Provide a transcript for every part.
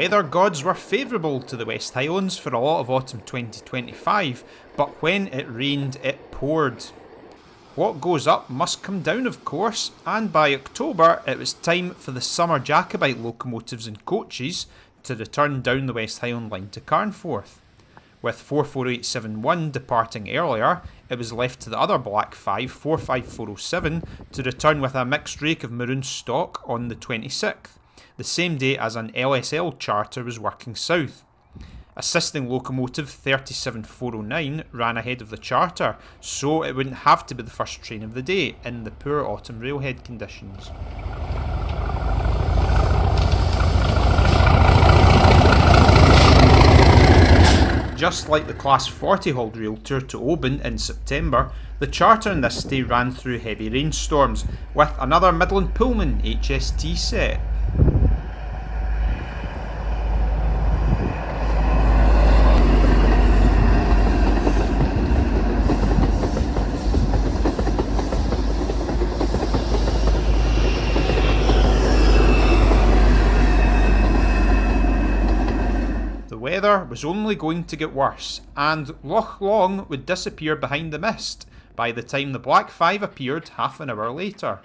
weather gods were favourable to the West Highlands for a lot of autumn 2025, but when it rained, it poured. What goes up must come down, of course, and by October it was time for the summer Jacobite locomotives and coaches to return down the West Highland Line to Carnforth. With 44871 departing earlier, it was left to the other Black 5, 45407, to return with a mixed rake of maroon stock on the 26th, the same day as an LSL charter was working south. Assisting locomotive 37409 ran ahead of the charter, so it wouldn't have to be the first train of the day in the poor autumn railhead conditions. Just like the Class 40 hauled rail tour to Oban in September, the charter on this day ran through heavy rainstorms, with another Midland Pullman HST set. The weather was only going to get worse, and Loch Long would disappear behind the mist by the time the Black 5 appeared half an hour later.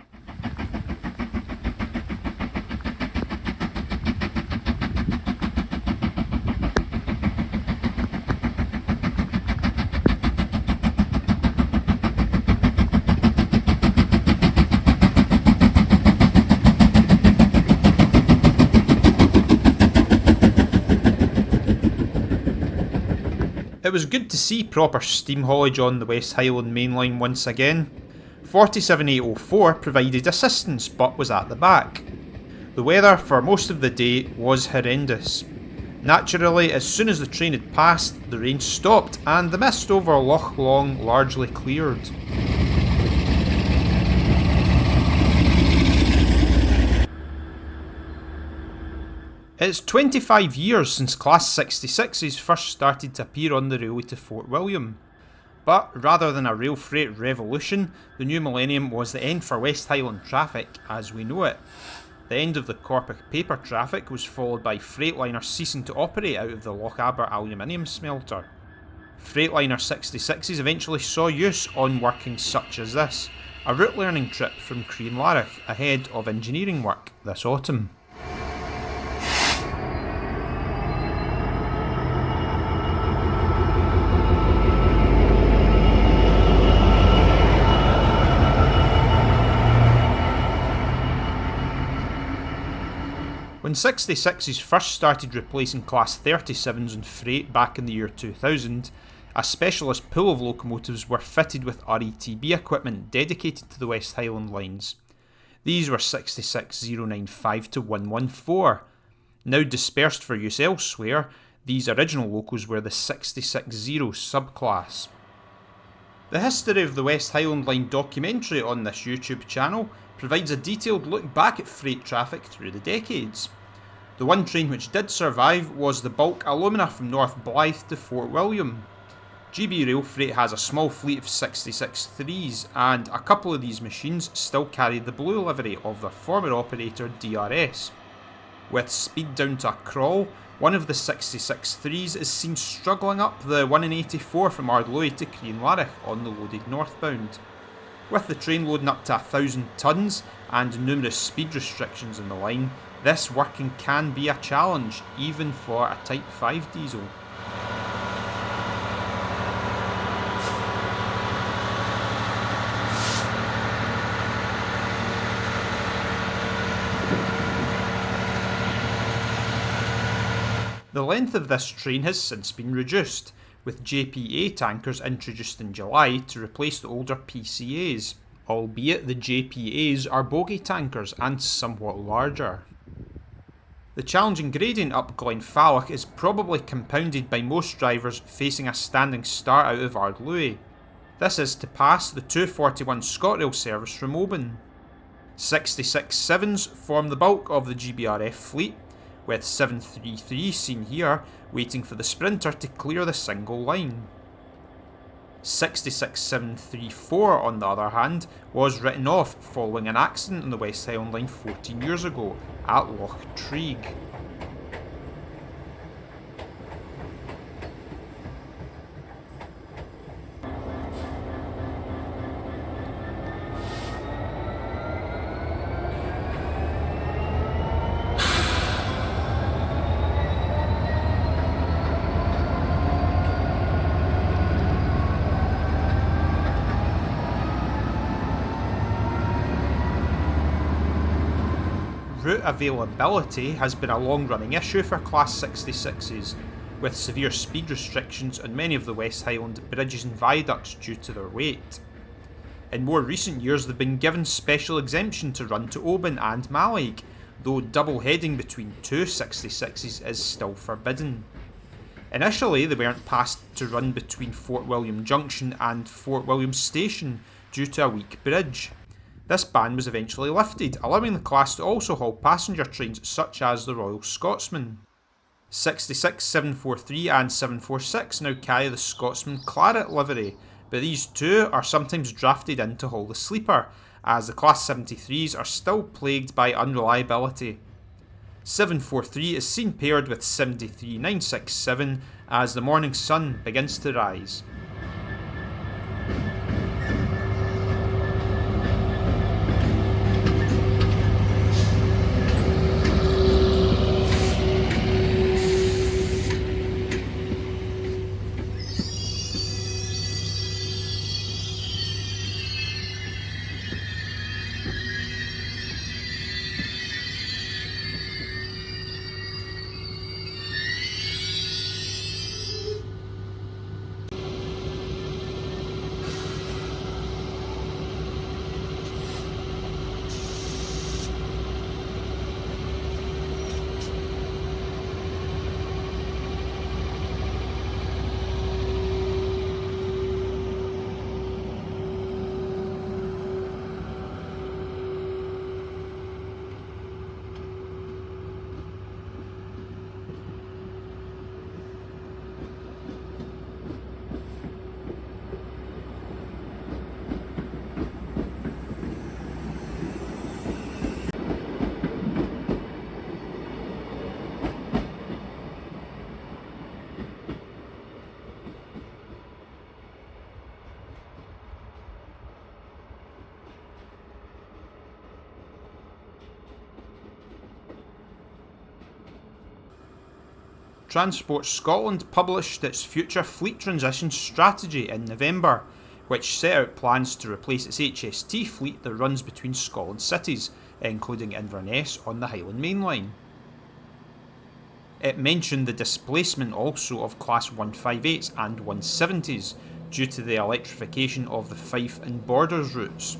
It was good to see proper steam haulage on the West Highland main line once again. 47804 provided assistance but was at the back. The weather for most of the day was horrendous. Naturally, as soon as the train had passed, the rain stopped and the mist over Loch Long largely cleared. It's 25 years since Class 66s first started to appear on the railway to Fort William. But rather than a rail freight revolution, the new millennium was the end for West Highland traffic as we know it. The end of the Corpach paper traffic was followed by Freightliner ceasing to operate out of the Lochaber aluminium smelter. Freightliner 66s eventually saw use on workings such as this, a route learning trip from Creamlarich ahead of engineering work this autumn. When 66s first started replacing Class 37s on freight back in the year 2000, a specialist pool of locomotives were fitted with RETB equipment dedicated to the West Highland lines. These were 66095 to 114. Now dispersed for use elsewhere, these original locos were the 660 subclass. The history of the West Highland Line documentary on this YouTube channel provides a detailed look back at freight traffic through the decades. The one train which did survive was the bulk alumina from North Blyth to Fort William. GB Rail Freight has a small fleet of 66-3s, and a couple of these machines still carry the blue livery of their former operator DRS. With speed down to a crawl, one of the 66-3s is seen struggling up the 1 in 84 from Ardloe to Creamlarich on the loaded northbound. With the train loading up to 1,000 tonnes and numerous speed restrictions on the line, this working can be a challenge, even for a Type 5 diesel. The length of this train has since been reduced, with JPA tankers introduced in July to replace the older PCAs, albeit the JPAs are bogie tankers and somewhat larger. The challenging gradient up Glenfalloch is probably compounded by most drivers facing a standing start out of Ardloe. This is to pass the 241 SCOTRAIL service from Oban. 66-7s form the bulk of the GBRF fleet, with 733 seen here waiting for the Sprinter to clear the single line. 66-734 on the other hand was written off following an accident on the West Highland Line 14 years ago at Loch Treig. route availability has been a long-running issue for Class 66s, with severe speed restrictions on many of the West Highland bridges and viaducts due to their weight. In more recent years they've been given special exemption to run to Oban and Mallaig, though double heading between two 66s is still forbidden. Initially they weren't passed to run between Fort William Junction and Fort William Station due to a weak bridge. This ban was eventually lifted, allowing the class to also haul passenger trains such as the Royal Scotsman. 66, 743 and 746 now carry the Scotsman Claret livery, but these two are sometimes drafted in to haul the sleeper, as the Class 73s are still plagued by unreliability. 743 is seen paired with 73967 as the morning sun begins to rise. Transport Scotland published its future fleet transition strategy in November, which set out plans to replace its HST fleet that runs between Scotland's cities, including Inverness on the Highland Main Line. It mentioned the displacement also of Class 158s and 170s due to the electrification of the Fife and Borders routes.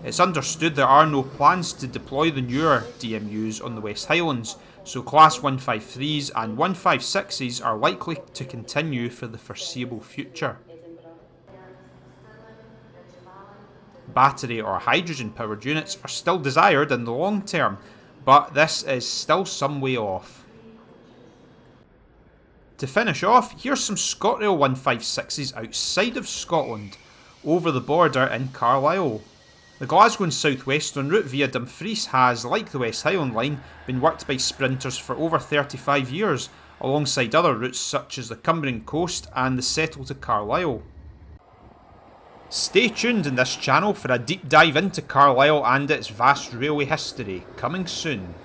It's understood there are no plans to deploy the newer DMUs on the West Highlands, so Class 153s and 156s are likely to continue for the foreseeable future. Battery or hydrogen powered units are still desired in the long term, but this is still some way off. To finish off, here's some SCOTRAIL 156s outside of Scotland, over the border in Carlisle. The Glasgow and South Western route via Dumfries has, like the West Highland Line, been worked by sprinters for over 35 years, alongside other routes such as the Cumbrian Coast and the Settle to Carlisle. Stay tuned in this channel for a deep dive into Carlisle and its vast railway history, coming soon.